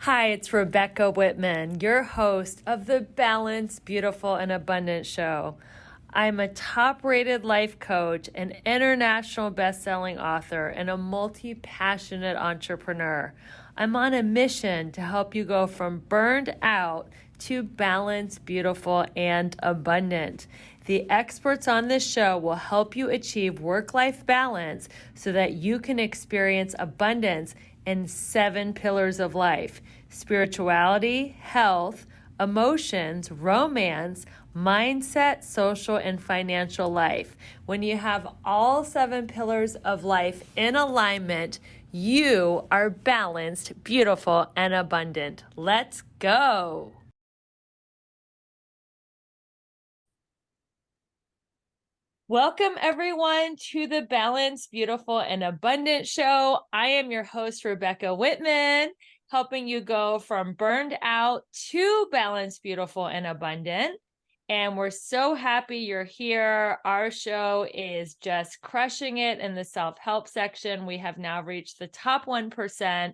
Hi, it's Rebecca Whitman, your host of the Balanced, Beautiful, and Abundant Show. I'm a top-rated life coach, an international best-selling author, and a multi-passionate entrepreneur. I'm on a mission to help you go from burned out to balanced, beautiful, and abundant. The experts on this show will help you achieve work-life balance so that you can experience abundance in 7 pillars of life: spirituality, health, emotions, romance, mindset, social, and financial life. When you have all 7 pillars of life in alignment, you are balanced, beautiful, and abundant. Let's go. Welcome, everyone, to the Balanced, Beautiful, and Abundant Show. I am your host, Rebecca Whitman, helping you go from burned out to balanced, beautiful, and abundant. And we're so happy you're here. Our show is just crushing it in the self-help section. We have now reached the top 1%.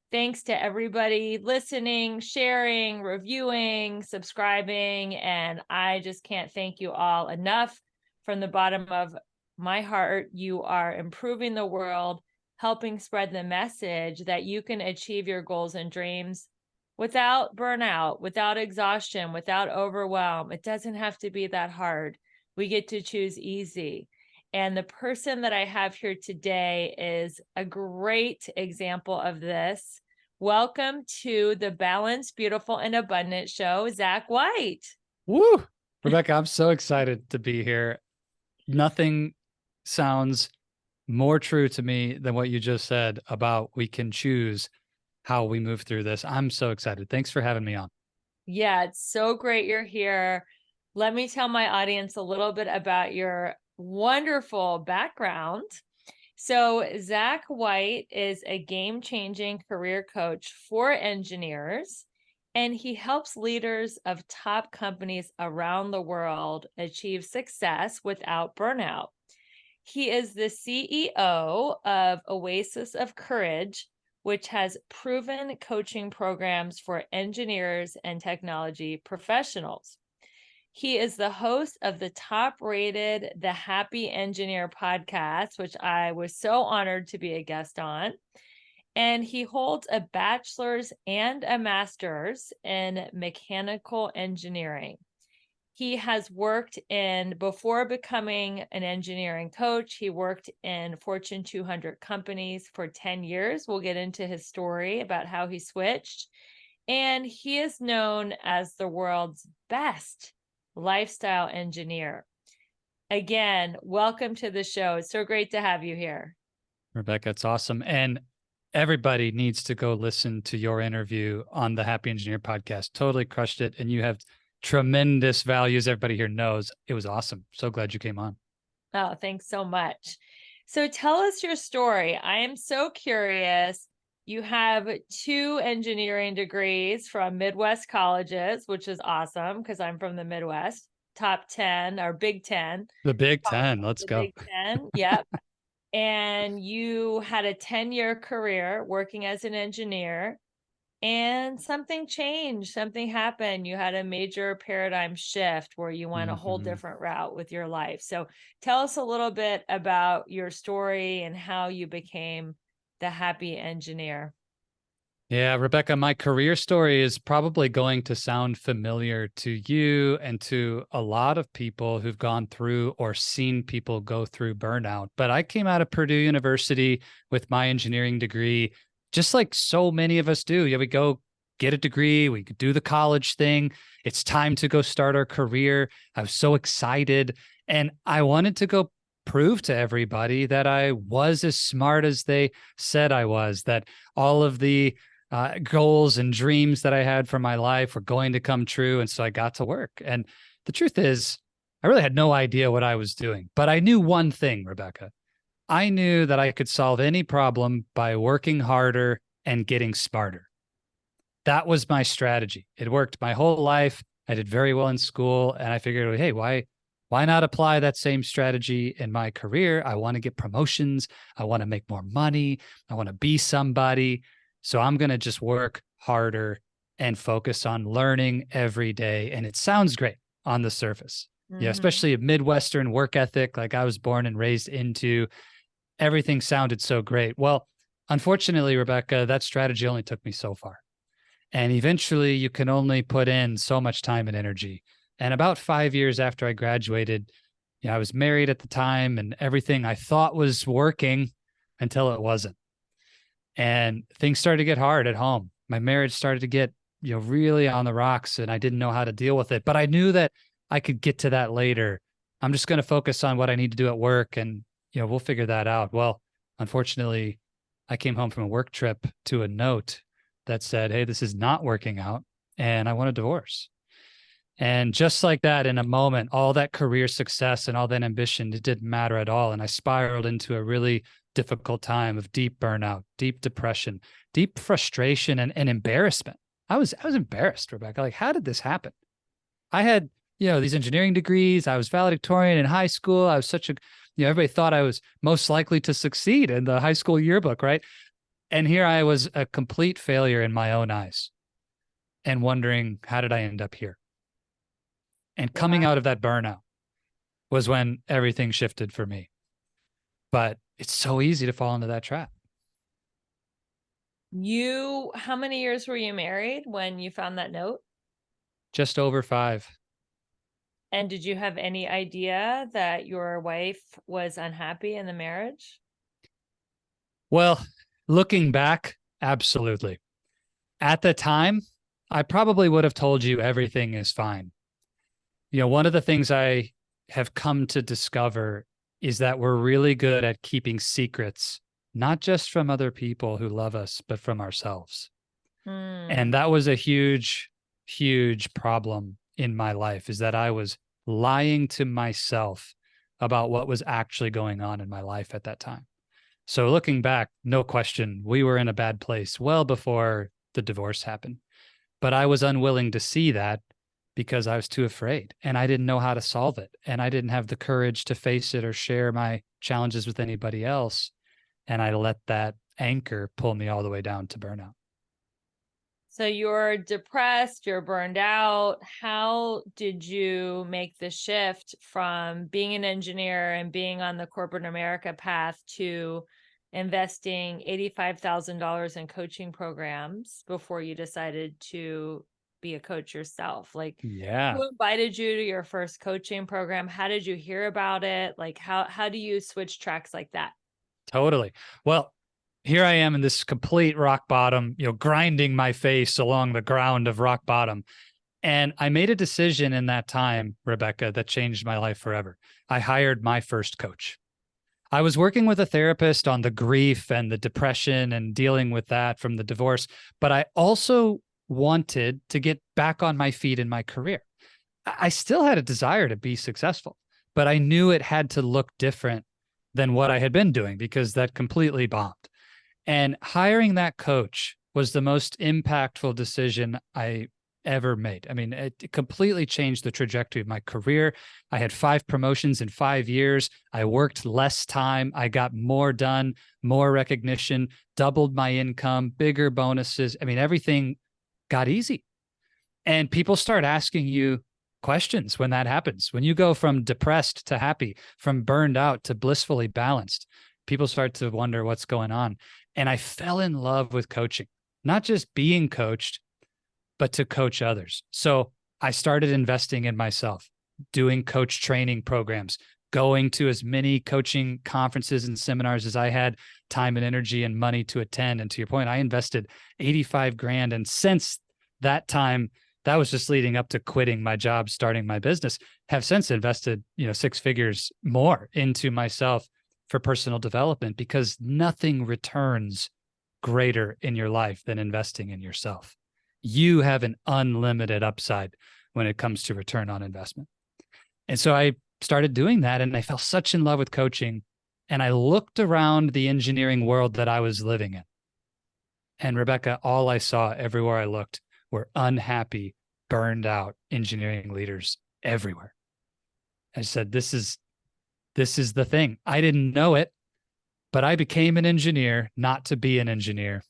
Thanks to everybody listening, sharing, reviewing, subscribing. And I just can't thank you all enough. From the bottom of my heart, you are improving the world, helping spread the message that you can achieve your goals and dreams without burnout, without exhaustion, without overwhelm. It doesn't have to be that hard. We get to choose easy. And the person that I have here today is a great example of this. Welcome to the Balanced, Beautiful, and Abundant Show, Zach White. Woo! Rebecca, I'm so excited to be here. Nothing sounds more true to me than what you just said about we can choose how we move through this. I'm so excited. Thanks for having me on. Yeah, it's so great you're here. Let me tell my audience a little bit about your wonderful background. So Zach White is a game-changing career coach for engineers, and he helps leaders of top companies around the world achieve success without burnout. He is the CEO of Oasis of Courage, which has proven coaching programs for engineers and technology professionals. He is the host of the top-rated The Happy Engineer podcast, which I was so honored to be a guest on. And he holds a bachelor's and a master's in mechanical engineering. He has worked before becoming an engineering coach, he worked in Fortune 200 companies for 10 years. We'll get into his story about how he switched. And he is known as the world's best lifestyle engineer. Again, welcome to the show. It's so great to have you here. Rebecca, it's awesome. And everybody needs to go listen to your interview on the Happy Engineer podcast. Totally crushed it. And you have tremendous values. Everybody here knows. It was awesome. So glad you came on. Oh, thanks so much. So tell us your story. I am so curious. You have 2 engineering degrees from Midwest colleges, which is awesome because I'm from the Midwest. Top 10 or Big 10. The Big 10. Let's go. Big 10. Yep. And you had a 10-year career working as an engineer, and something changed. Something happened. You had a major paradigm shift where you went a whole different route with your life. So tell us a little bit about your story and how you became the happy engineer. Yeah, Rebecca, my career story is probably going to sound familiar to you and to a lot of people who've gone through or seen people go through burnout. But I came out of Purdue University with my engineering degree, just like so many of us do. Yeah, we go get a degree, we do the college thing. It's time to go start our career. I was so excited, and I wanted to go prove to everybody that I was as smart as they said I was, that all of the goals and dreams that I had for my life were going to come true. And so I got to work. And the truth is, I really had no idea what I was doing, but I knew one thing, Rebecca. I knew that I could solve any problem by working harder and getting smarter. That was my strategy. It worked my whole life. I did very well in school. And I figured, hey, why not apply that same strategy in my career? I want to get promotions. I want to make more money. I want to be somebody. So I'm going to just work harder and focus on learning every day. And it sounds great on the surface. Yeah, Mm-hmm. especially a Midwestern work ethic like I was born and raised into. Everything sounded so great. Well, unfortunately, Rebecca, that strategy only took me so far. And eventually, you can only put in so much time and energy. And about 5 years after I graduated, I was married at the time, and everything I thought was working until it wasn't. And things started to get hard at home. My marriage started to get, really on the rocks, and I didn't know how to deal with it. But I knew that I could get to that later. I'm just going to focus on what I need to do at work, and we'll figure that out. Well, unfortunately, I came home from a work trip to a note that said, "Hey, this is not working out, and I want a divorce." And just like that, in a moment, all that career success and all that ambition, it didn't matter at all. And I spiraled into a really difficult time of deep burnout, deep depression, deep frustration and embarrassment. I was embarrassed, Rebecca. Like, how did this happen? I had, these engineering degrees. I was valedictorian in high school. I was such a, everybody thought I was most likely to succeed in the high school yearbook, right? And here I was, a complete failure in my own eyes, and wondering, how did I end up here? And coming out of that burnout was when everything shifted for me. But it's so easy to fall into that trap. How many years were you married when you found that note? Just over 5. And did you have any idea that your wife was unhappy in the marriage? Well, looking back, absolutely. At the time, I probably would have told you everything is fine. One of the things I have come to discover is that we're really good at keeping secrets, not just from other people who love us, but from ourselves. Hmm. And that was a huge, huge problem in my life, is that I was lying to myself about what was actually going on in my life at that time. So looking back, no question, we were in a bad place well before the divorce happened. But I was unwilling to see that because I was too afraid, and I didn't know how to solve it. And I didn't have the courage to face it or share my challenges with anybody else. And I let that anchor pull me all the way down to burnout. So you're depressed, you're burned out. How did you make the shift from being an engineer and being on the corporate America path to investing $85,000 in coaching programs before you decided to be a coach yourself? Like, Yeah, who invited you to your first coaching program? How did you hear about it? Like, how do you switch tracks like that? totally. Well, here I am in this complete rock bottom, grinding my face along the ground of rock bottom. And I made a decision in that time, Rebecca, that changed my life forever. I hired my first coach. I was working with a therapist on the grief and the depression and dealing with that from the divorce, but I also wanted to get back on my feet in my career. I still had a desire to be successful, but I knew it had to look different than what I had been doing because that completely bombed. And hiring that coach was the most impactful decision I ever made. I mean, it completely changed the trajectory of my career. I had 5 promotions in 5 years. I worked less time. I got more done, more recognition, doubled my income, bigger bonuses. I mean, everything got easy. And people start asking you questions when that happens. When you go from depressed to happy, from burned out to blissfully balanced, people start to wonder what's going on. And I fell in love with coaching, not just being coached, but to coach others. So I started investing in myself, doing coach training programs, going to as many coaching conferences and seminars as I had time and energy and money to attend. And to your point, I invested 85 grand. And since that time, that was just leading up to quitting my job, starting my business, have since invested, 6 figures more into myself for personal development, because nothing returns greater in your life than investing in yourself. You have an unlimited upside when it comes to return on investment. And so I started doing that, and I fell such in love with coaching. And I looked around the engineering world that I was living in. And Rebecca, all I saw everywhere I looked were unhappy, burned out engineering leaders everywhere. I said, this is the thing. I didn't know it, but I became an engineer, not to be an engineer,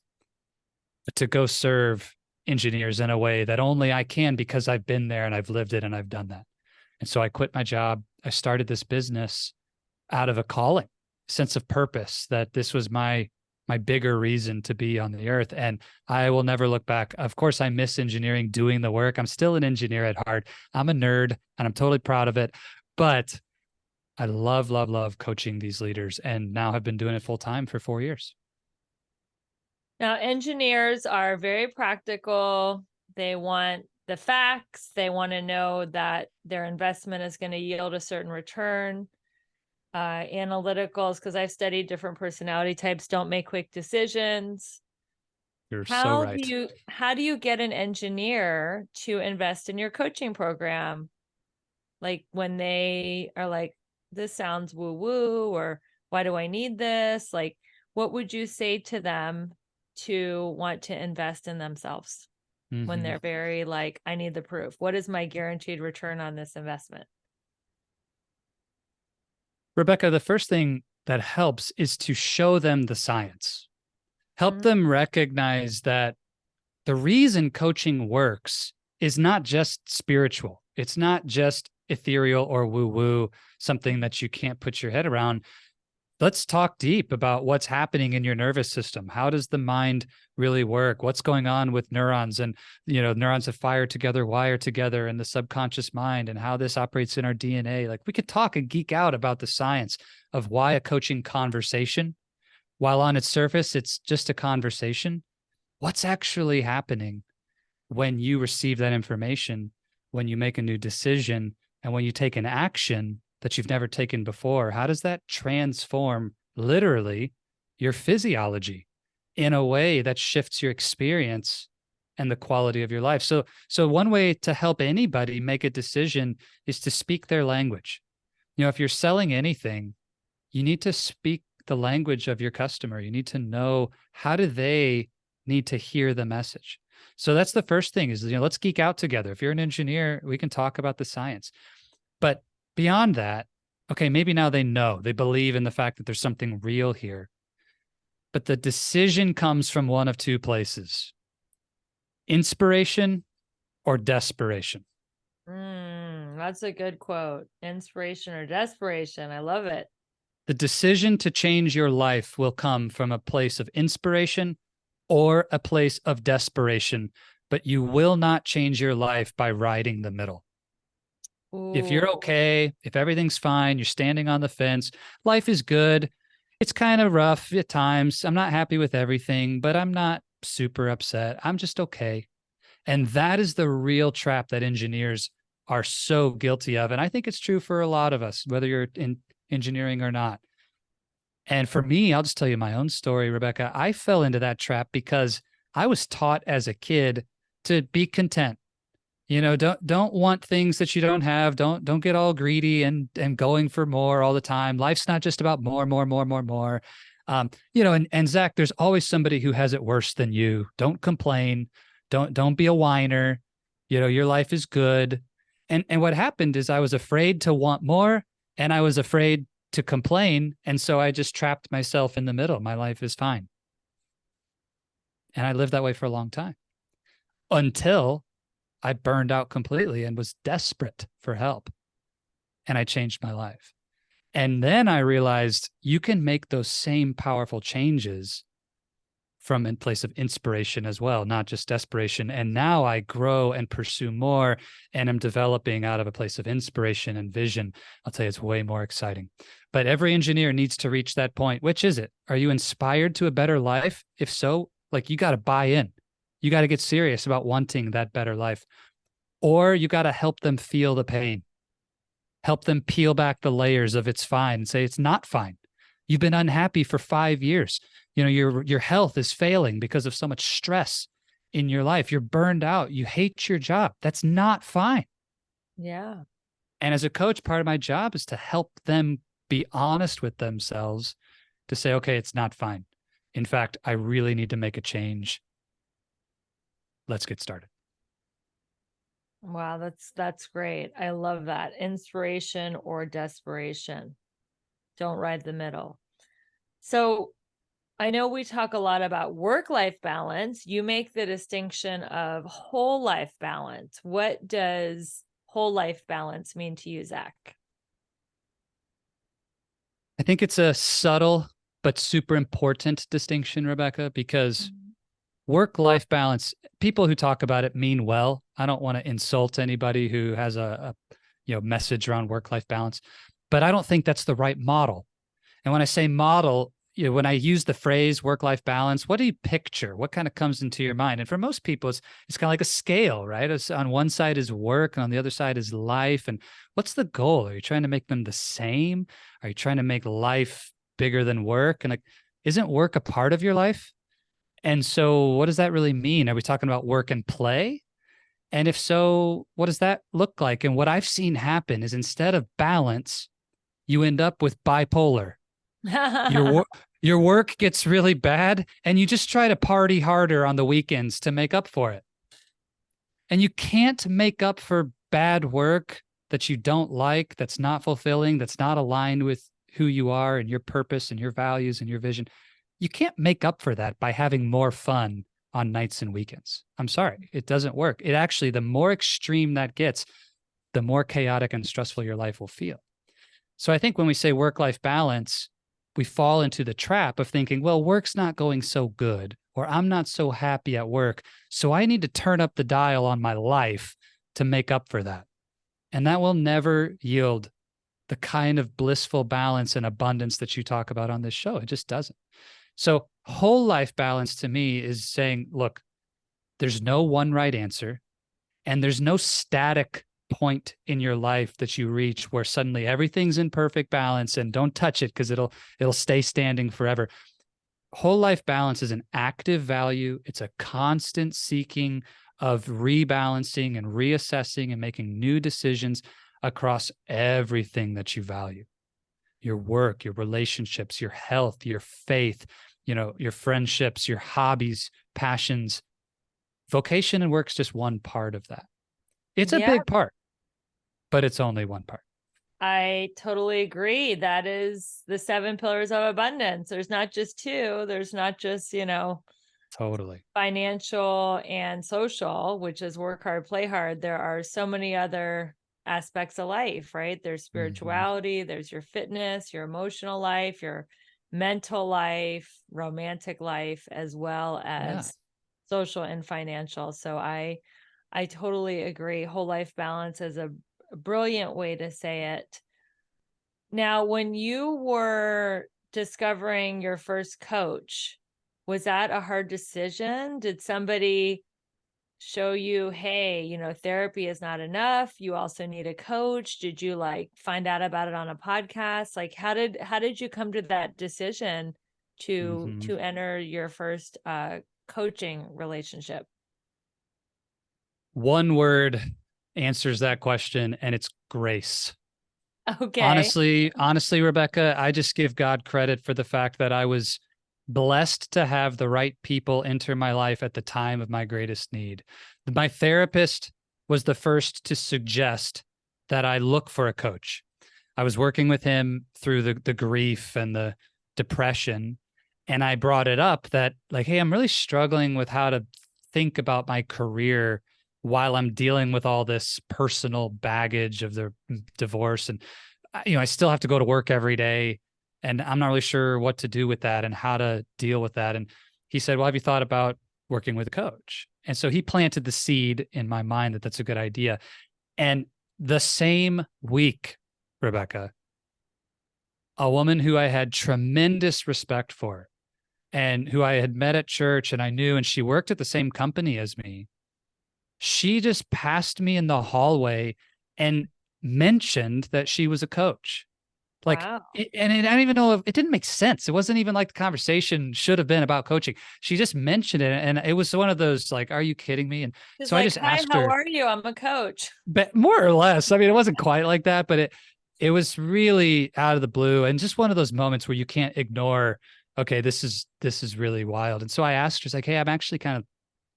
but to go serve engineers in a way that only I can because I've been there and I've lived it and I've done that. And so I quit my job. I started this business out of a calling, sense of purpose, that this was my bigger reason to be on the earth. And I will never look back. Of course, I miss engineering, doing the work. I'm still an engineer at heart. I'm a nerd and I'm totally proud of it. But I love, love, love coaching these leaders and now have been doing it full time for 4 years. Now, engineers are very practical. They want the facts. They want to know that their investment is going to yield a certain return. Analyticals, because I've studied different personality types, don't make quick decisions. You're so right. How do you get an engineer to invest in your coaching program? Like when they are like, this sounds woo woo, or why do I need this? Like, what would you say to them to want to invest in themselves when they're very like, I need the proof? What is my guaranteed return on this investment? Rebecca, the first thing that helps is to show them the science. Help them recognize that the reason coaching works is not just spiritual. It's not just ethereal or woo woo, something that you can't put your head around. Let's talk deep about what's happening in your nervous system. How does the mind really work? What's going on with neurons? And, neurons that fire together, wire together in the subconscious mind, and how this operates in our DNA. Like, we could talk and geek out about the science of why a coaching conversation, while on its surface, it's just a conversation. What's actually happening when you receive that information, when you make a new decision, and when you take an action that you've never taken before? How does that transform literally your physiology in a way that shifts your experience and the quality of your life? So one way to help anybody make a decision is to speak their language. If you're selling anything, you need to speak the language of your customer. You need to know, how do they need to hear the message? So that's the first thing is, let's geek out together. If you're an engineer, we can talk about the science. But beyond that, okay, maybe now they know, they believe in the fact that there's something real here. But the decision comes from one of two places: inspiration or desperation. That's a good quote. Inspiration or desperation. I love it. The decision to change your life will come from a place of inspiration or a place of desperation, but you will not change your life by riding the middle. If you're okay, if everything's fine, you're standing on the fence, life is good. It's kind of rough at times. I'm not happy with everything, but I'm not super upset. I'm just okay. And that is the real trap that engineers are so guilty of. And I think it's true for a lot of us, whether you're in engineering or not. And for me, I'll just tell you my own story, Rebecca. I fell into that trap because I was taught as a kid to be content. Don't want things that you don't have. Don't get all greedy and going for more all the time. Life's not just about more. And Zach, there's always somebody who has it worse than you. Don't complain. Don't be a whiner. Your life is good. And what happened is I was afraid to want more, and I was afraid to complain. And so I just trapped myself in the middle. My life is fine. And I lived that way for a long time until I burned out completely and was desperate for help. And I changed my life. And then I realized you can make those same powerful changes from a place of inspiration as well, not just desperation. And now I grow and pursue more, and I'm developing out of a place of inspiration and vision. I'll tell you, it's way more exciting. But every engineer needs to reach that point. Which is it? Are you inspired to a better life? If so, you got to buy in. You got to get serious about wanting that better life. Or you got to help them feel the pain. Help them peel back the layers of it's fine and say it's not fine. You've been unhappy for 5 years. Your health is failing because of so much stress in your life. You're burned out. You hate your job. That's not fine. Yeah. And as a coach, part of my job is to help them be honest with themselves, to say, okay, it's not fine. In fact, I really need to make a change. Let's get started. Wow, that's great. I love that. Inspiration or desperation. Don't ride the middle. So I know we talk a lot about work-life balance. You make the distinction of whole life balance. What does whole life balance mean to you, Zach? I think it's a subtle but super important distinction, Rebecca, because Mhm. work-life balance, people who talk about it mean well. I don't want to insult anybody who has a message around work-life balance, but I don't think that's the right model. And when I say model, when I use the phrase work-life balance, what do you picture? What kind of comes into your mind? And for most people, it's kind of like a scale, right? It's on one side is work, and on the other side is life. And what's the goal? Are you trying to make them the same? Are you trying to make life bigger than work? And like, isn't work a part of your life? And so, what does that really mean? Are we talking about work and play? And if so, what does that look like? And what I've seen happen is instead of balance, you end up with bipolar. Your your work gets really bad and you just try to party harder on the weekends to make up for it. And you can't make up for bad work that you don't like, that's not fulfilling, that's not aligned with who you are and your purpose and your values and your vision. You can't make up for that by having more fun on nights and weekends. I'm sorry, it doesn't work. It actually, the more extreme that gets, the more chaotic and stressful your life will feel. So I think when we say work life balance, we fall into the trap of thinking, well, work's not going so good, or I'm not so happy at work. So I need to turn up the dial on my life to make up for that. And that will never yield the kind of blissful balance and abundance that you talk about on this show. It just doesn't. So, whole life balance to me is saying, look, there's no one right answer, and there's no static point in your life that you reach where suddenly everything's in perfect balance and don't touch it because it'll stay standing forever. Whole life balance is an active value. It's a constant seeking of rebalancing and reassessing and making new decisions across everything that you value. Your work, your relationships, your health, your faith, your friendships, your hobbies, passions. Vocation and work's just one part of that. It's a Yeah, big part, but it's only one part. I totally agree. That is the seven pillars of abundance. There's not just two, there's not just, Totally. financial and social, which is work hard, play hard. There are so many other aspects of life, right? There's Mm-hmm. spirituality, there's your fitness, your emotional life, your mental life, romantic life, as well Yeah. as social and financial. So I totally agree. Whole life balance is a brilliant way to say it. Now, when you were discovering your first coach, was that a hard decision? Did somebody show you, hey, therapy is not enough. You also need a coach. Did you like find out about it on a podcast? Like how did you come to that decision to Mm-hmm. to enter your first coaching relationship? One word answers that question, and it's grace. Okay. Honestly, Rebecca, I just give God credit for the fact that I was blessed to have the right people enter my life at the time of my greatest need. My therapist was the first to suggest that I look for a coach. I was working with him through the grief and the depression. And I brought it up that, like, hey, I'm really struggling with how to think about my career while I'm dealing with all this personal baggage of the divorce. And, I still have to go to work every day. And I'm not really sure what to do with that and how to deal with that. And he said, well, have you thought about working with a coach? And so he planted the seed in my mind that that's a good idea. And the same week, Rebecca, a woman who I had tremendous respect for and who I had met at church and I knew, and she worked at the same company as me. She just passed me in the hallway and mentioned that she was a coach. Like, Wow. I don't even know if it didn't make sense. It wasn't even like the conversation should have been about coaching. She just mentioned it. And it was one of those, like, are you kidding me? And She's so I like, just hi, asked how her, are you? I'm a coach. but more or less. I mean, it wasn't quite like that, but it was really out of the blue and just one of those moments where you can't ignore, okay, this is really wild. And so I asked her, it's like, hey, I'm actually kind of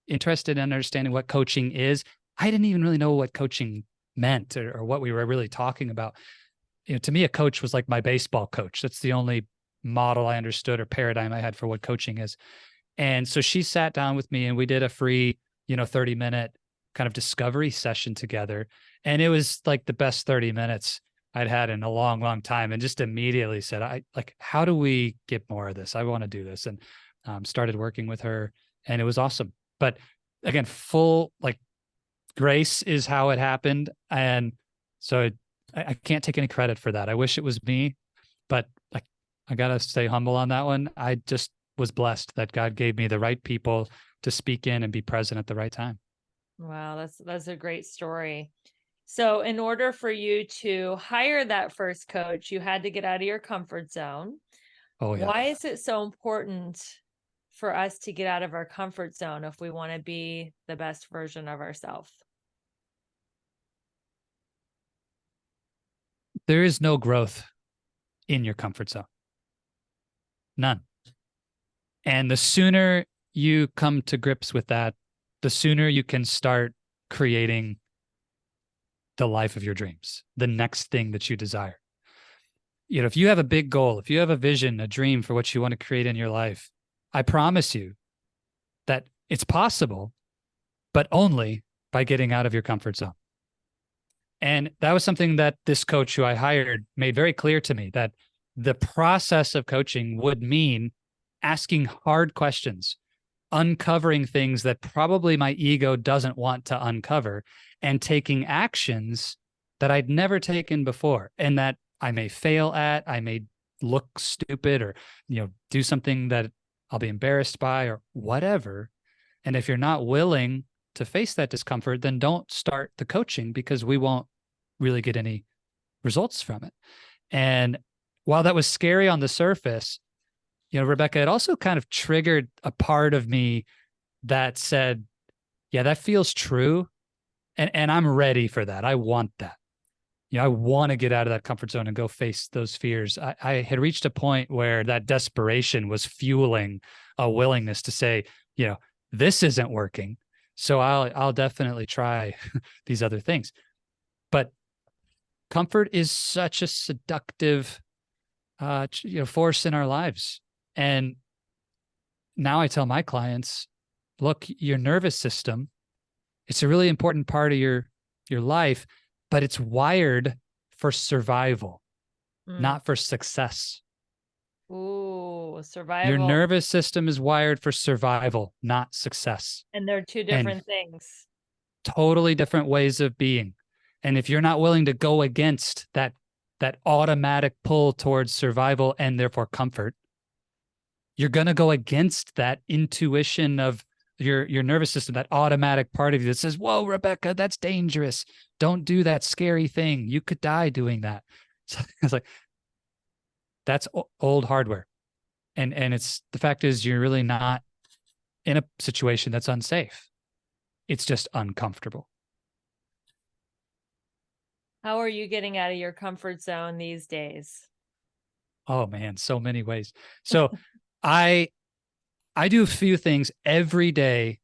interested in understanding what coaching is. I didn't even really know what coaching meant or what we were really talking about. To me, a coach was like my baseball coach. That's the only model I understood or paradigm I had for what coaching is. And so she sat down with me and we did a free, 30-minute kind of discovery session together. And it was like the best 30 minutes I'd had in a long, long time. And just immediately said, how do we get more of this? I want to do this. And started working with her, and it was awesome. But again, full like grace is how it happened. And so I can't take any credit for that. I wish it was me, but like, I got to stay humble on that one. I just was blessed that God gave me the right people to speak in and be present at the right time. Wow, that's a great story. So in order for you to hire that first coach, you had to get out of your comfort zone. Oh, yeah. Why is it so important for us to get out of our comfort zone if we want to be the best version of ourselves? There is no growth in your comfort zone. None. And the sooner you come to grips with that, the sooner you can start creating the life of your dreams, the next thing that you desire. If you have a big goal, if you have a vision, a dream for what you want to create in your life, I promise you that it's possible, but only by getting out of your comfort zone. And that was something that this coach who I hired made very clear to me, that the process of coaching would mean asking hard questions, uncovering things that probably my ego doesn't want to uncover, and taking actions that I'd never taken before and that I may fail at, I may look stupid or, do something that I'll be embarrassed by or whatever. And if you're not willing to face that discomfort, then don't start the coaching, because we won't really get any results from it. And while that was scary on the surface, Rebecca, it also kind of triggered a part of me that said, yeah, that feels true. And I'm ready for that. I want that. I want to get out of that comfort zone and go face those fears. I had reached a point where that desperation was fueling a willingness to say, this isn't working. So I'll definitely try these other things. But comfort is such a seductive force in our lives. And now I tell my clients, look, your nervous system, it's a really important part of your life, but it's wired for survival, not for success. Ooh, Your survival. nervous system is wired for survival, not success. And they're two different things. Totally different ways of being. And if you're not willing to go against that automatic pull towards survival and therefore comfort, you're going to go against that intuition of your nervous system, that automatic part of you that says, whoa, Rebecca, that's dangerous. Don't do that scary thing. You could die doing that. So it's like, that's old hardware. And it's, the fact is, you're really not in a situation that's unsafe. It's just uncomfortable. How are you getting out of your comfort zone these days? Oh man, so many ways. So I do a few things every day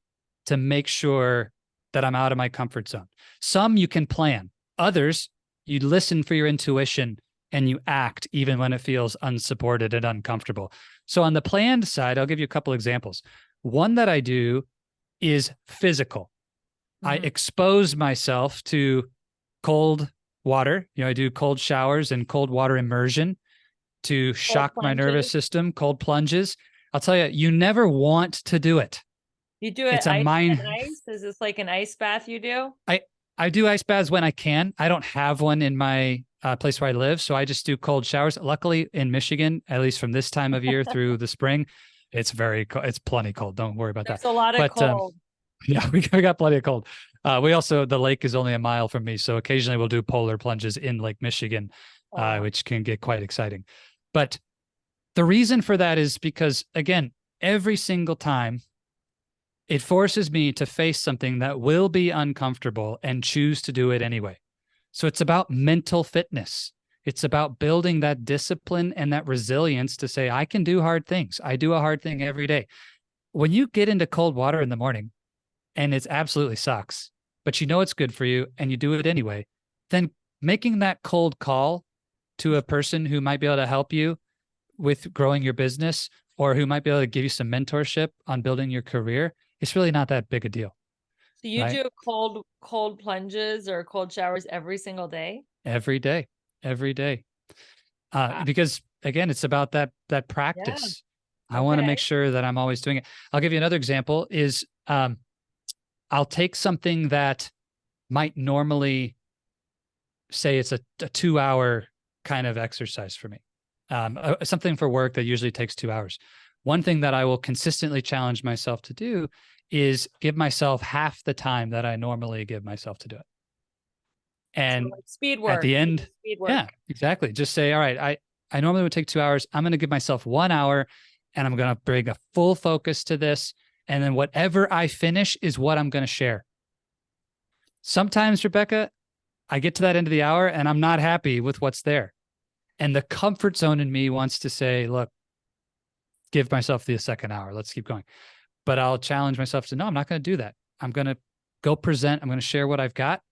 to make sure that I'm out of my comfort zone. Some you can plan. Others, you listen for your intuition and you act even when it feels unsupported and uncomfortable. So on the planned side, I'll give you a couple examples. One that I do is physical. I expose myself to cold water. I do cold showers and cold water immersion to shock my nervous system, cold plunges. I'll tell you, you never want to do it. You do it it's a mind. Ice? Is this like an ice bath you do? I do ice baths when I can. I don't have one in my place where I live, so I just do cold showers. Luckily, in Michigan, at least from this time of year through the spring, it's very cold. It's plenty cold. Don't worry about There's that. a lot of cold. Yeah, we got plenty of cold. We also, the lake is only a mile from me, so occasionally we'll do polar plunges in Lake Michigan, which can get quite exciting. But the reason for that is because, again, every single time it forces me to face something that will be uncomfortable and choose to do it anyway. So it's about mental fitness. It's about building that discipline and that resilience to say, I can do hard things. I do a hard thing every day. When you get into cold water in the morning and it absolutely sucks, but you know it's good for you and you do it anyway, then making that cold call to a person who might be able to help you with growing your business, or who might be able to give you some mentorship on building your career, it's really not that big a deal. So you Right? do cold plunges or cold showers every single day? Every day, every day. Wow. Because again, it's about that Yeah. practice. I want to Okay. make sure that I'm always doing it. I'll give you another example is I'll take something that might normally say it's a 2 hour kind of exercise for me. Something for work that usually takes 2 hours. One thing that I will consistently challenge myself to do is give myself half the time that I normally give myself to do it. So And like speed at work, the you do end, speed work. yeah, exactly. Just say, all right, I normally would take 2 hours. I'm going to give myself 1 hour and I'm going to bring a full focus to this. And then whatever I finish is what I'm going to share. Sometimes, Rebecca, I get to that end of the hour and I'm not happy with what's there. And the comfort zone in me wants to say, look, give myself the second hour. Let's keep going. But I'll challenge myself to, no, I'm not going to do that. I'm going to go present. I'm going to share what I've got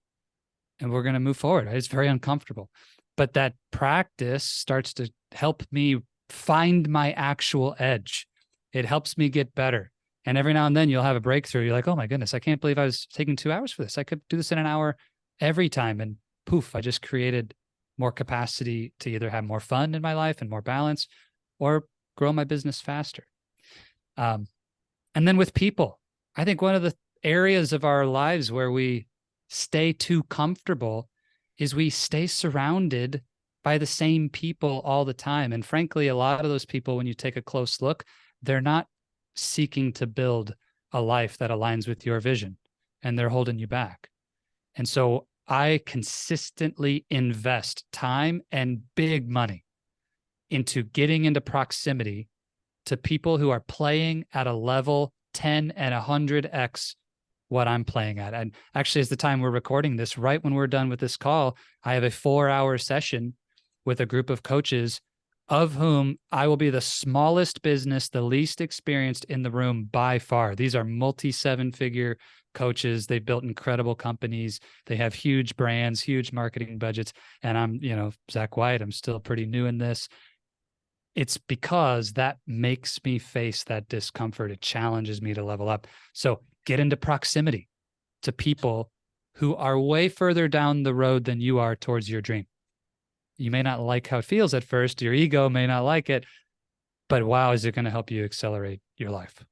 and we're going to move forward. It's very uncomfortable. But that practice starts to help me find my actual edge. It helps me get better. And every now and then you'll have a breakthrough. You're like, oh my goodness, I can't believe I was taking 2 hours for this. I could do this in an hour every time. And poof, I just created more capacity to either have more fun in my life and more balance or grow my business faster. And then with people, I think one of the areas of our lives where we stay too comfortable is we stay surrounded by the same people all the time. And frankly, a lot of those people, when you take a close look, they're not seeking to build a life that aligns with your vision and they're holding you back. And so I consistently invest time and big money into getting into proximity to people who are playing at a level 10 and 100x what I'm playing at. And actually, as the time we're recording this, right when we're done with this call, I have a 4 hour session with a group of coaches, of whom I will be the smallest business, the least experienced in the room by far. These are multi 7-figure coaches. They've built incredible companies. They have huge brands, huge marketing budgets. And I'm, Zach White, I'm still pretty new in this. It's because that makes me face that discomfort. It challenges me to level up. So get into proximity to people who are way further down the road than you are towards your dream. You may not like how it feels at first. Your ego may not like it, but wow, is it going to help you accelerate your life?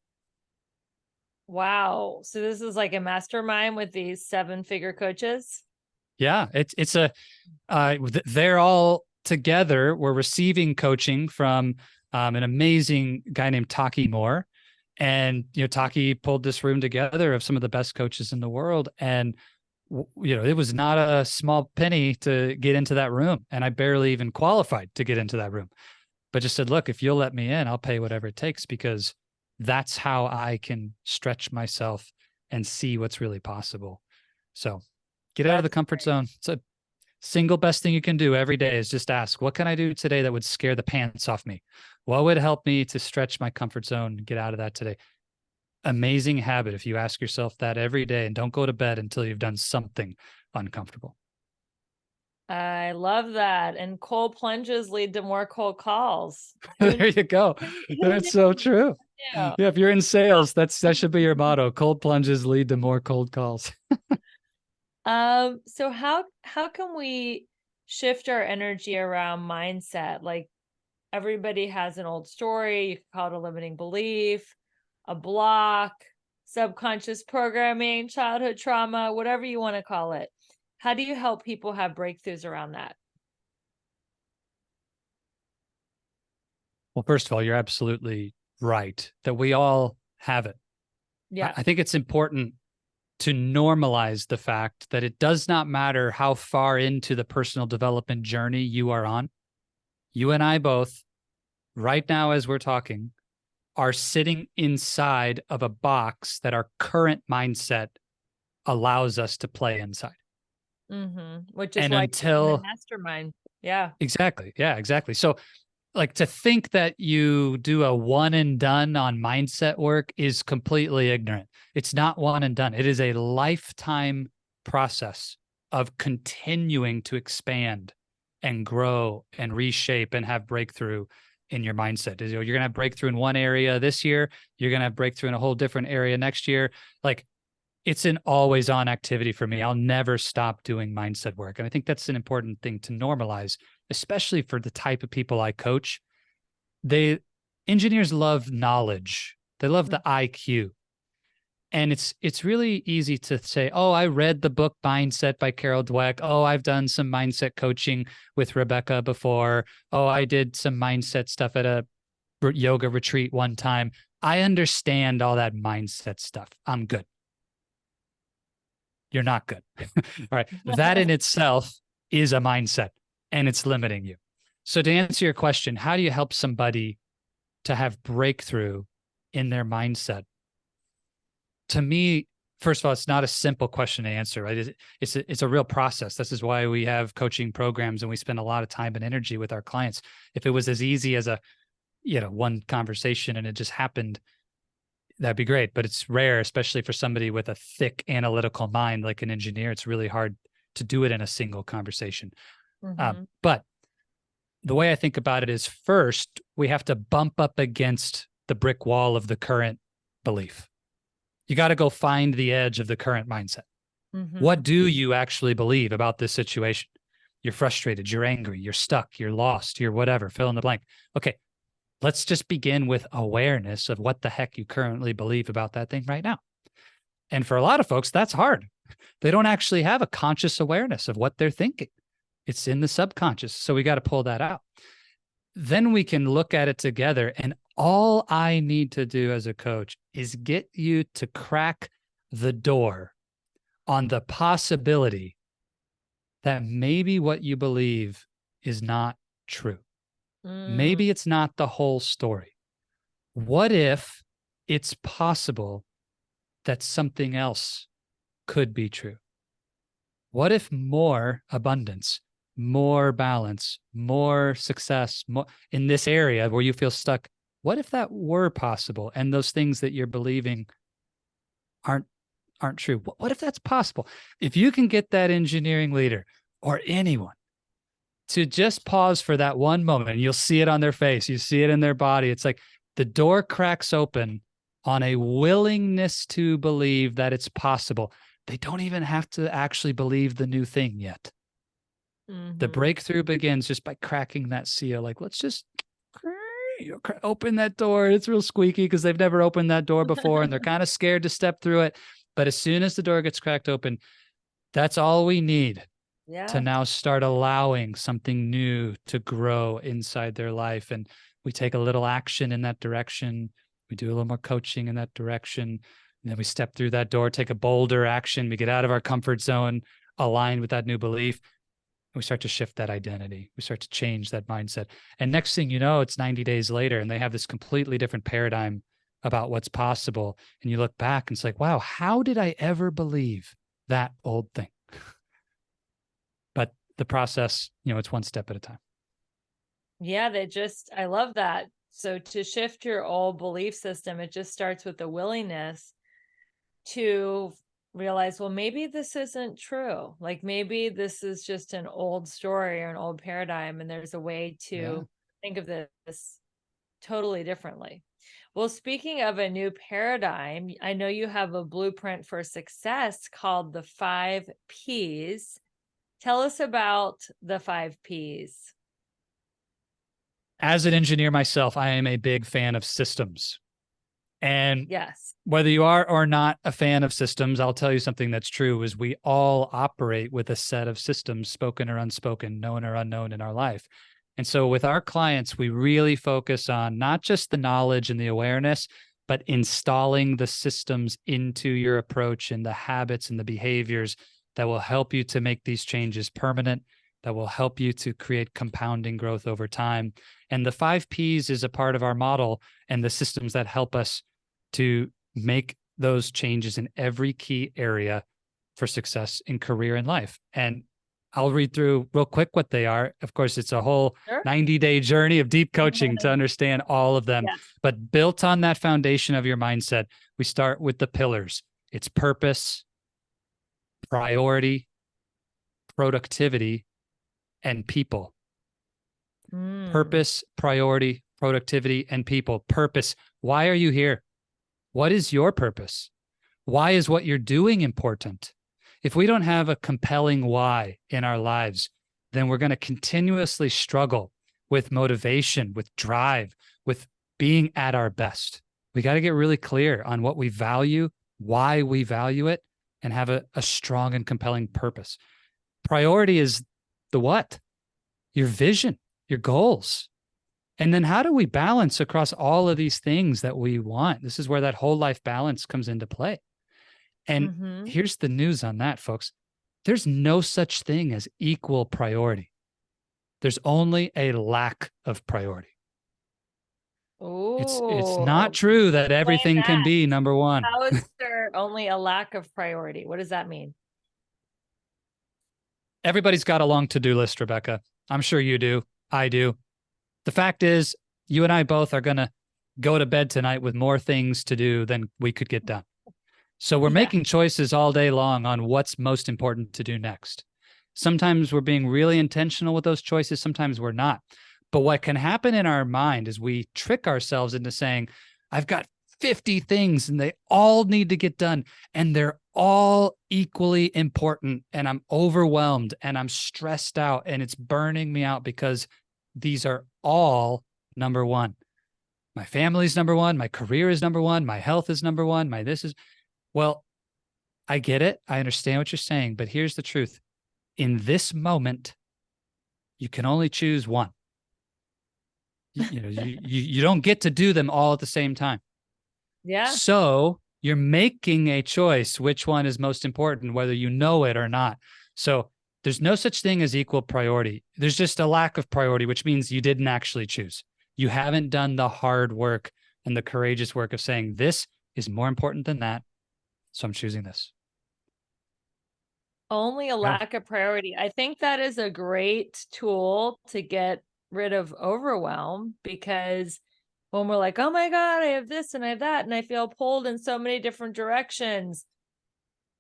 Wow. So this is like a mastermind with these 7-figure coaches? Yeah, they're all together. We're receiving coaching from an amazing guy named Taki Moore. And, Taki pulled this room together of some of the best coaches in the world. And, it was not a small penny to get into that room. And I barely even qualified to get into that room, but just said, look, if you'll let me in, I'll pay whatever it takes, because that's how I can stretch myself and see what's really possible. So get out of the comfort zone. It's a single best thing you can do every day is just ask, what can I do today that would scare the pants off me? What would help me to stretch my comfort zone, get out of that today? Amazing habit if you ask yourself that every day, and don't go to bed until you've done something uncomfortable. I love that. And cold plunges lead to more cold calls. There you go. That's so true. Yeah. Yeah, if you're in sales, that should be your motto. Cold plunges lead to more cold calls. So how can we shift our energy around mindset? Like everybody has an old story. You could call it a limiting belief, a block, subconscious programming, childhood trauma, whatever you want to call it. How do you help people have breakthroughs around that? Well, first of all, you're absolutely right that we all have it. Yeah. I think it's important to normalize the fact that it does not matter how far into the personal development journey you are on. You and I both, right now as we're talking, are sitting inside of a box that our current mindset allows us to play inside. Which is And why you're in the until mastermind. Yeah. exactly. Yeah, exactly. So like to think that you do a one and done on mindset work is completely ignorant. It's not one and done. It is a lifetime process of continuing to expand and grow and reshape and have breakthrough in your mindset. You're going to have breakthrough in one area this year. You're going to have breakthrough in a whole different area next year. Like, it's an always on activity for me. I'll never stop doing mindset work. And I think that's an important thing to normalize, especially for the type of people I coach. Engineers love knowledge. They love the IQ. And it's really easy to say, oh, I read the book Mindset by Carol Dweck. Oh, I've done some mindset coaching with Rebecca before. Oh, I did some mindset stuff at a yoga retreat one time. I understand all that mindset stuff. I'm good. You're not good. All right. That in itself is a mindset, and it's limiting you. So to answer your question, how do you help somebody to have breakthrough in their mindset? To me, first of all, it's not a simple question to answer, right? It's a real process. This is why we have coaching programs and we spend a lot of time and energy with our clients. If it was as easy as one conversation and it just happened, that'd be great. But it's rare, especially for somebody with a thick analytical mind like an engineer. It's really hard to do it in a single conversation. But the way I think about it is, first, we have to bump up against the brick wall of the current belief. You got to go find the edge of the current mindset. What do you actually believe about this situation? You're frustrated, you're angry, you're stuck, you're lost, you're whatever, fill in the blank. Okay, let's just begin with awareness of what the heck you currently believe about that thing right now. And for a lot of folks, that's hard. They don't actually have a conscious awareness of what they're thinking. It's in the subconscious. So we got to pull that out. Then we can look at it together. And all I need to do as a coach is get you to crack the door on the possibility that maybe what you believe is not true. Maybe it's not the whole story. What if it's possible that something else could be true? What if more abundance, more balance, more success, more in this area where you feel stuck? What if that were possible and those things that you're believing aren't true? What if that's possible? If you can get that engineering leader or anyone to just pause for that one moment, and you'll see it on their face, you see it in their body. It's like the door cracks open on a willingness to believe that it's possible. They don't even have to actually believe the new thing yet. The breakthrough begins just by cracking that seal. Like, let's just open that door. It's real squeaky because they've never opened that door before and they're kind of scared to step through it. But as soon as the door gets cracked open, that's all we need to now start allowing something new to grow inside their life. And we take a little action in that direction. We do a little more coaching in that direction. And then we step through that door, take a bolder action. We get out of our comfort zone, aligned with that new belief. And we start to shift that identity. We start to change that mindset. And next thing you know, it's 90 days later and they have this completely different paradigm about what's possible. And you look back and it's like, wow, how did I ever believe that old thing? But the process, it's one step at a time. Yeah, I love that. So to shift your old belief system, it just starts with the willingness to realize, well, maybe this isn't true. Like maybe this is just an old story or an old paradigm, and there's a way to think of this totally differently. Well, speaking of a new paradigm, I know you have a blueprint for success called the 5 Ps. Tell us about the 5 Ps. As an engineer myself, I am a big fan of systems. And yes, whether you are or not a fan of systems, I'll tell you something that's true is we all operate with a set of systems, spoken or unspoken, known or unknown in our life. And so with our clients, we really focus on not just the knowledge and the awareness, but installing the systems into your approach and the habits and the behaviors that will help you to make these changes permanent, that will help you to create compounding growth over time. And the 5 Ps is a part of our model and the systems that help us to make those changes in every key area for success in career and life. And I'll read through real quick what they are. Of course, it's a whole 90-day journey of deep coaching to understand all of them. But built on that foundation of your mindset, we start with the pillars. It's purpose, priority, productivity, and people. Purpose, priority, productivity, and people. Purpose. Why are you here? What is your purpose? Why is what you're doing important? If we don't have a compelling why in our lives, then we're going to continuously struggle with motivation, with drive, with being at our best. We got to get really clear on what we value, why we value it, and have a strong and compelling purpose. Priority is the what? Your vision, your goals. And then how do we balance across all of these things that we want? This is where that whole life balance comes into play. And here's the news on that, folks. There's no such thing as equal priority. There's only a lack of priority. It's not Oh, true that explain everything can that. be number one. How is there only a lack of priority? What does that mean? Everybody's got a long to-do list, Rebecca. I'm sure you do. I do. The fact is, you and I both are going to go to bed tonight with more things to do than we could get done. So we're making choices all day long on what's most important to do next. Sometimes we're being really intentional with those choices. Sometimes we're not. But what can happen in our mind is we trick ourselves into saying, I've got 50 things and they all need to get done. And they're all equally important. And I'm overwhelmed and I'm stressed out and it's burning me out because these are all number one. My family's number one. My career is number one. My health is number one. My this is, well, I get it. I understand what you're saying, but here's the truth. In this moment, you can only choose one. You don't get to do them all at the same time. Yeah. So you're making a choice which one is most important, whether you know it or not. So there's no such thing as equal priority. There's just a lack of priority, which means you didn't actually choose. You haven't done the hard work and the courageous work of saying, this is more important than that. So I'm choosing this. Only a lack of priority. I think that is a great tool to get rid of overwhelm, because when we're like, oh my God, I have this and I have that, and I feel pulled in so many different directions,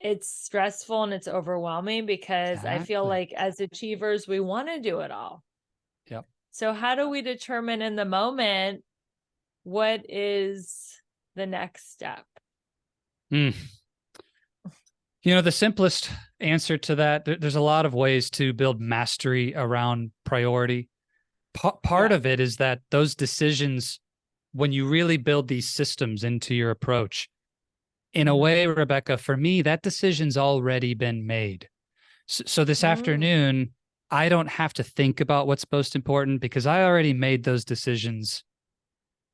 it's stressful and it's overwhelming, because I feel like as achievers, we want to do it all. Yep. So how do we determine in the moment what is the next step? The simplest answer to that, there's a lot of ways to build mastery around priority. Part of it is that those decisions, when you really build these systems into your approach, in a way, Rebecca, for me, that decision's already been made. So this afternoon, I don't have to think about what's most important because I already made those decisions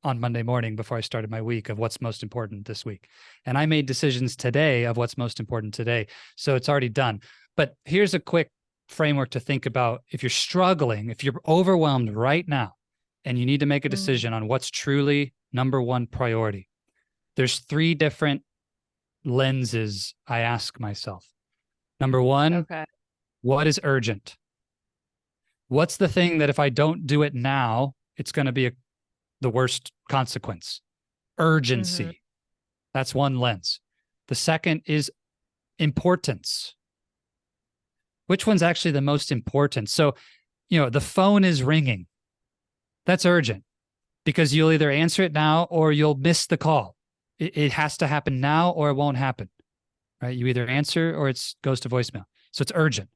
on Monday morning before I started my week of what's most important this week. And I made decisions today of what's most important today. So it's already done. But here's a quick framework to think about. If you're struggling, if you're overwhelmed right now, and you need to make a decision on what's truly number one priority, there's 3 different lenses I ask myself. Number one, what is urgent? What's the thing that if I don't do it now, it's going to be the worst consequence? Urgency. That's one lens. The second is importance. Which one's actually the most important? So, the phone is ringing. That's urgent because you'll either answer it now or you'll miss the call. It has to happen now or it won't happen, right? You either answer or it goes to voicemail. So it's urgent,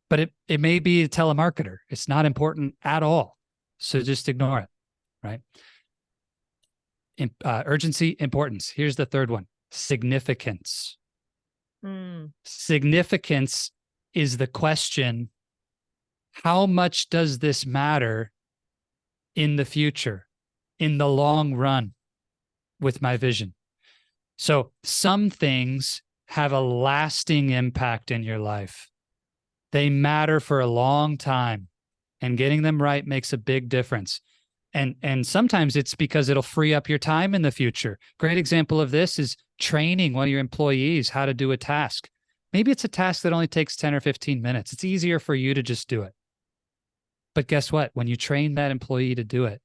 but it may be a telemarketer. It's not important at all. So just ignore it, right? Urgency, importance. Here's the third one: significance. Significance is the question, how much does this matter in the future, in the long run with my vision? So some things have a lasting impact in your life. They matter for a long time, and getting them right makes a big difference. And sometimes it's because it'll free up your time in the future. Great example of this is training one of your employees how to do a task. Maybe it's a task that only takes 10 or 15 minutes. It's easier for you to just do it. But guess what? When you train that employee to do it,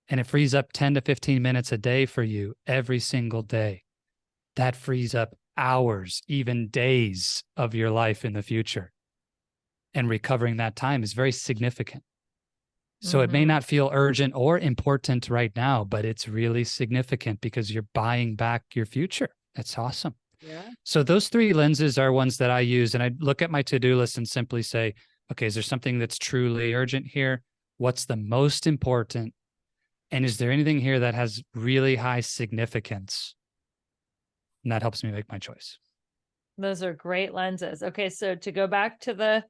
and it frees up 10 to 15 minutes a day for you every single day, that frees up hours, even days of your life in the future. And recovering that time is very significant. So it may Mm-hmm. not feel urgent or important right now, but it's really significant because you're buying back your future. That's awesome. Yeah. So those three lenses are ones that I use. And I look at my to-do list and simply say, okay, is there something that's truly urgent here? What's the most important? And is there anything here that has really high significance? And that helps me make my choice. Those are great lenses. Okay, so to go back to the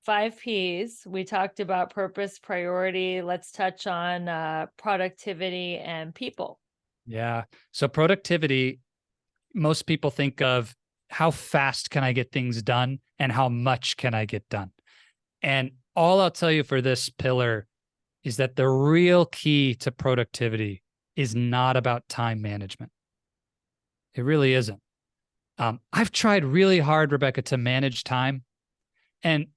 5 Ps, we talked about purpose, priority. Let's touch on productivity and people. Yeah. So productivity, most people think of how fast can I get things done and how much can I get done? And all I'll tell you for this pillar is that the real key to productivity is not about time management. It really isn't. I've tried really hard, Rebecca, to manage time. And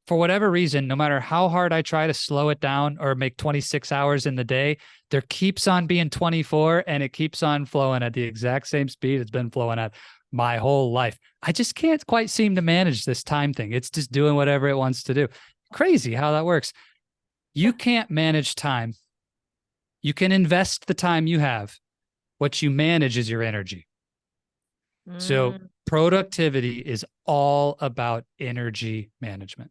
for whatever reason, no matter how hard I try to slow it down or make 26 hours in the day, there keeps on being 24 and it keeps on flowing at the exact same speed it's been flowing at my whole life. I just can't quite seem to manage this time thing. It's just doing whatever it wants to do. Crazy how that works. You can't manage time. You can invest the time you have. What you manage is your energy. So Mm, productivity is all about energy management.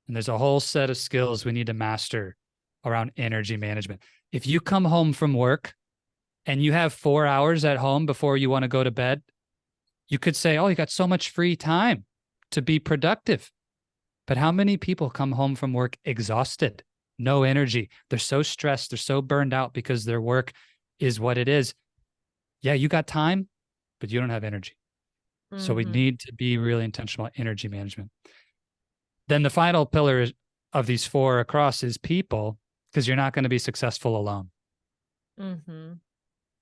And there's a whole set of skills we need to master around energy management. If you come home from work and you have 4 hours at home before you want to go to bed, you could say, oh, you got so much free time to be productive. But how many people come home from work exhausted, no energy? They're so stressed, they're so burned out because their work is what it is. Yeah, you got time, but you don't have energy. So we mm-hmm, need to be really intentional about energy management. Then the final pillar of these four across is people, because you're not going to be successful alone. mm-hmm.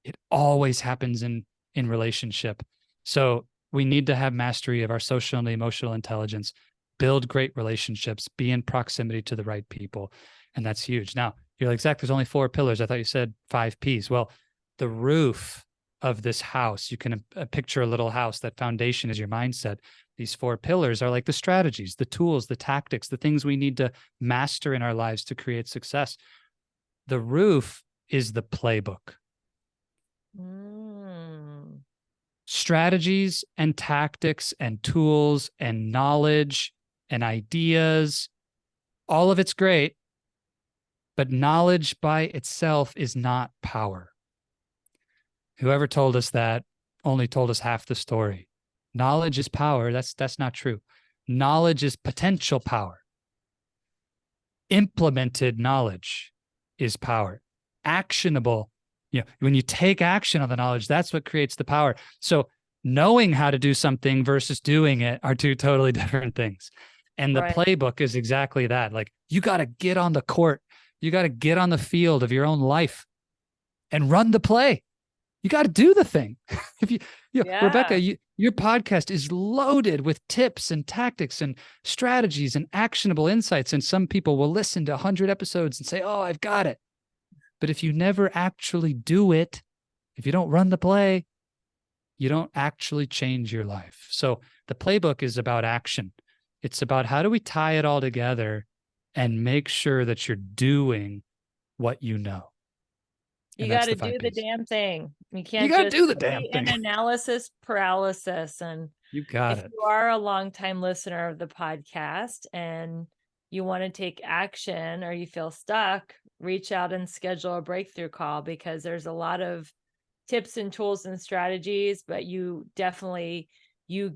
It always happens in relationship. So we need to have mastery of our social and emotional intelligence, build great relationships, be in proximity to the right people. And that's huge. Now, you're like, Zach, there's only 4 pillars. I thought you said 5 Ps. Well, the roof of this house, you can picture a little house. That foundation is your mindset. These 4 pillars are like the strategies, the tools, the tactics, the things we need to master in our lives to create success. The roof is the playbook. Mm. Strategies and tactics and tools and knowledge and ideas, all of it's great, but knowledge by itself is not power. Whoever told us that only told us half the story. Knowledge is power. That's not true. Knowledge is potential power. Implemented knowledge is power. Actionable, when you take action on the knowledge, that's what creates the power. So knowing how to do something versus doing it are two totally different things. And the Right. playbook is exactly that. Like, you got to get on the court. You got to get on the field of your own life and run the play. You got to do the thing. If Rebecca, Yeah. your podcast is loaded with tips and tactics and strategies and actionable insights. And some people will listen to 100 episodes and say, oh, I've got it. But if you never actually do it, if you don't run the play, you don't actually change your life. So the playbook is about action. It's about how do we tie it all together and make sure that you're doing what you know. You And got that's to the five do the P's. damn thing. You You can't got to just do the damn be in thing. analysis paralysis. And You got if it. you are a longtime listener of the podcast and you want to take action or you feel stuck, reach out and schedule a breakthrough call, because there's a lot of tips and tools and strategies, but you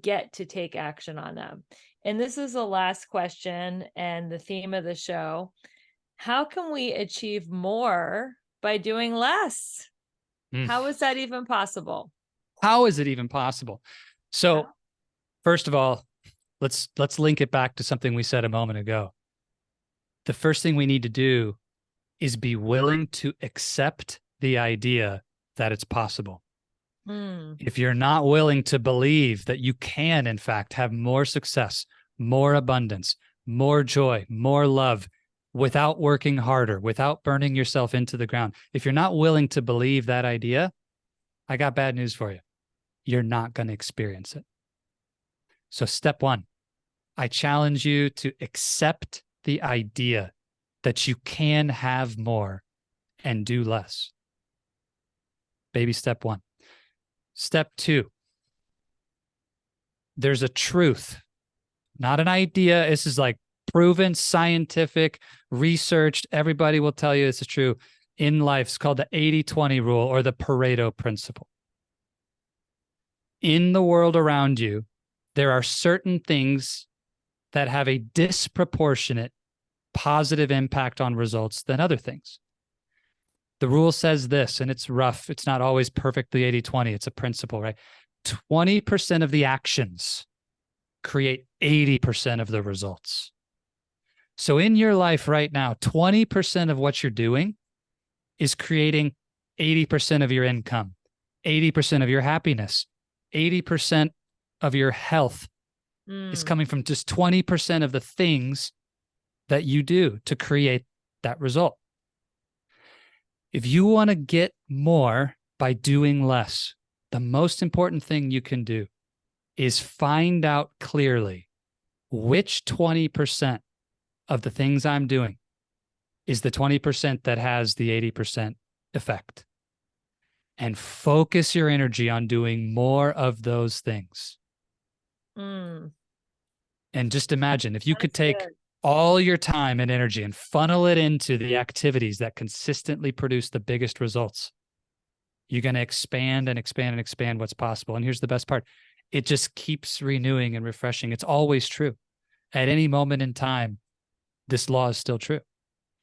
get to take action on them. And this is the last question and the theme of the show. How can we achieve more by doing less? Mm. How is that even possible? How is it even possible? So, How? first of all, let's link it back to something we said a moment ago. The first thing we need to do is be willing to accept the idea that it's possible. Mm, If you're not willing to believe that you can, in fact, have more success, more abundance, more joy, more love without working harder, without burning yourself into the ground, if you're not willing to believe that idea, I got bad news for you. You're not going to experience it. So, step one, I challenge you to accept the idea that you can have more and do less. Baby step 1. Step 2, there's a truth, not an idea. This is like proven, scientific, researched. Everybody will tell you this is true in life. It's called the 80-20 rule or the Pareto principle. In the world around you, there are certain things that have a disproportionate positive impact on results than other things. The rule says this, and it's rough. It's not always perfectly 80-20. It's a principle, right? 20% of the actions create 80% of the results. So in your life right now, 20% of what you're doing is creating 80% of your income, 80% of your happiness, 80% of your health is coming from just 20% of the things that you do to create that result. If you want to get more by doing less, the most important thing you can do is find out clearly which 20% of the things I'm doing is the 20% that has the 80% effect. And focus your energy on doing more of those things. And just imagine if you could take all your time and energy and funnel it into the activities that consistently produce the biggest results, you're going to expand and expand and expand what's possible. And here's the best part. It just keeps renewing and refreshing. It's always true. At any moment in time, this law is still true.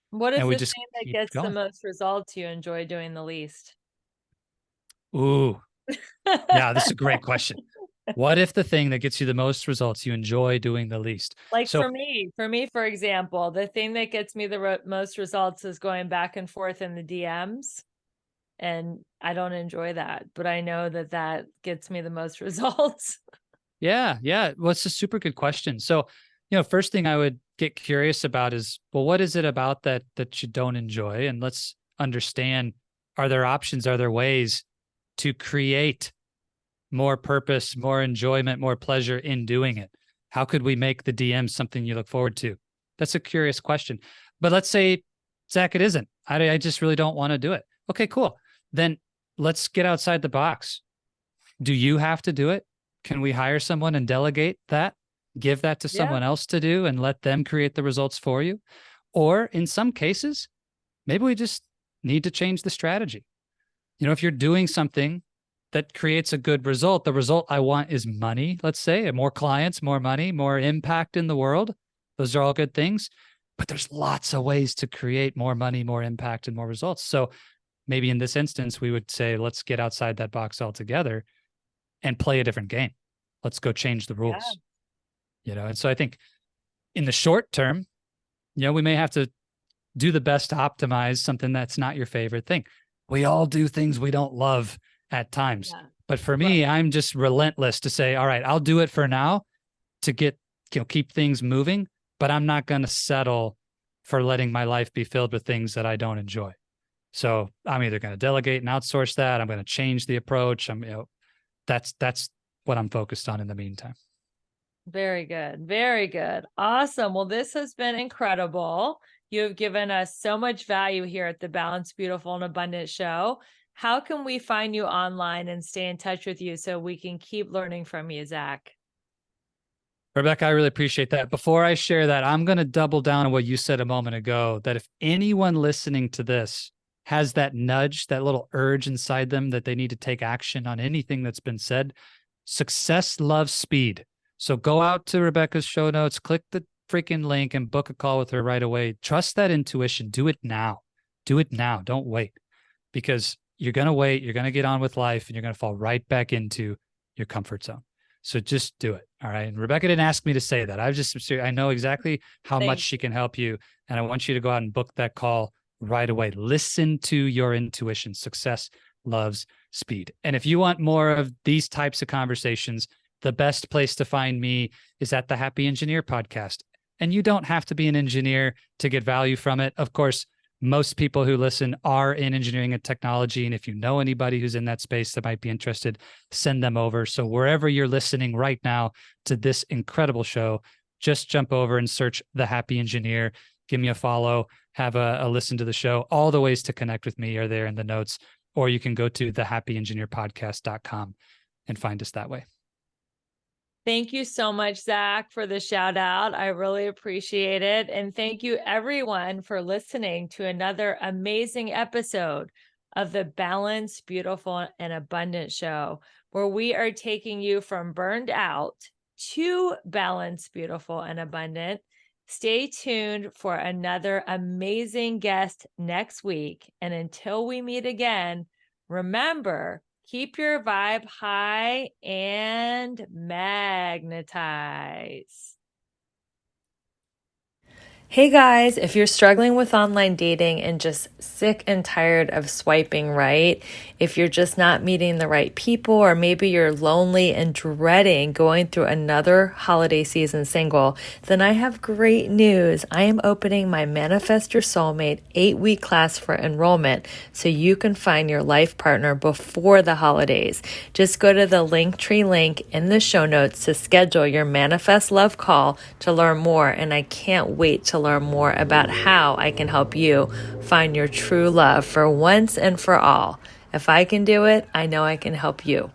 What is and the we thing just that keep gets the going. most results you enjoy doing the least? Ooh, yeah, this is a great question. What if the thing that gets you the most results you enjoy doing the least? Like So for me, for example, the thing that gets me the most results is going back and forth in the DMs. And I don't enjoy that, but I know that that gets me the most results. yeah. Well, it's a super good question. So, first thing I would get curious about is, well, what is it about that you don't enjoy? And let's understand, are there options? Are there ways to create more purpose, more enjoyment, more pleasure in doing it? How could we make the DM something you look forward to? That's a curious question. But let's say, Zach, it isn't. I just really don't want to do it. Okay, cool. Then let's get outside the box. Do you have to do it? Can we hire someone and delegate that? Give that to someone else to do and let them create the results for you? Or in some cases, maybe we just need to change the strategy. If you're doing something that creates a good result, the result I want is money, let's say, and more clients, more money, more impact in the world. Those are all good things. But there's lots of ways to create more money, more impact, and more results. So maybe in this instance, we would say, let's get outside that box altogether and play a different game. Let's go change the rules. And so I think in the short term, we may have to do the best to optimize something that's not your favorite thing. We all do things we don't love at times. Yeah. But for me, I'm just relentless to say, all right, I'll do it for now to get, keep things moving, but I'm not going to settle for letting my life be filled with things that I don't enjoy. So I'm either going to delegate and outsource that. I'm going to change the approach. That's what I'm focused on in the meantime. Very good. Very good. Awesome. Well, this has been incredible. You have given us so much value here at the Balanced, Beautiful, and Abundant show. How can we find you online and stay in touch with you so we can keep learning from you, Zach? Rebecca, I really appreciate that. Before I share that, I'm going to double down on what you said a moment ago, that if anyone listening to this has that nudge, that little urge inside them that they need to take action on anything that's been said, success loves speed. So go out to Rebecca's show notes, click the freaking link and book a call with her right away. Trust that intuition. Do it now. Do it now. Don't wait, because you're going to wait. You're going to get on with life and you're going to fall right back into your comfort zone. So just do it. All right. And Rebecca didn't ask me to say that. I know exactly how much she can help you. And I want you to go out and book that call right away. Listen to your intuition. Success loves speed. And if you want more of these types of conversations, the best place to find me is at the Happy Engineer podcast. And you don't have to be an engineer to get value from it. Of course, most people who listen are in engineering and technology. And if you know anybody who's in that space that might be interested, send them over. So wherever you're listening right now to this incredible show, just jump over and search The Happy Engineer. give me a follow, have a listen to the show. All the ways to connect with me are there in the notes, or you can go to thehappyengineerpodcast.com and find us that way. Thank you so much, Zach, for the shout out. I really appreciate it. And thank you, everyone, for listening to another amazing episode of the Balanced, Beautiful, and Abundant Show, where we are taking you from burned out to balanced, beautiful, and abundant. Stay tuned for another amazing guest next week. And until we meet again, remember, keep your vibe high and magnetize. Hey guys, if you're struggling with online dating and just sick and tired of swiping right, if you're just not meeting the right people, or maybe you're lonely and dreading going through another holiday season single, then I have great news. I am opening my Manifest Your Soulmate 8-week class for enrollment so you can find your life partner before the holidays. Just go to the Linktree link in the show notes to schedule your Manifest Love call to learn more, and I can't wait to learn more about how I can help you find your true love for once and for all. If I can do it, I know I can help you.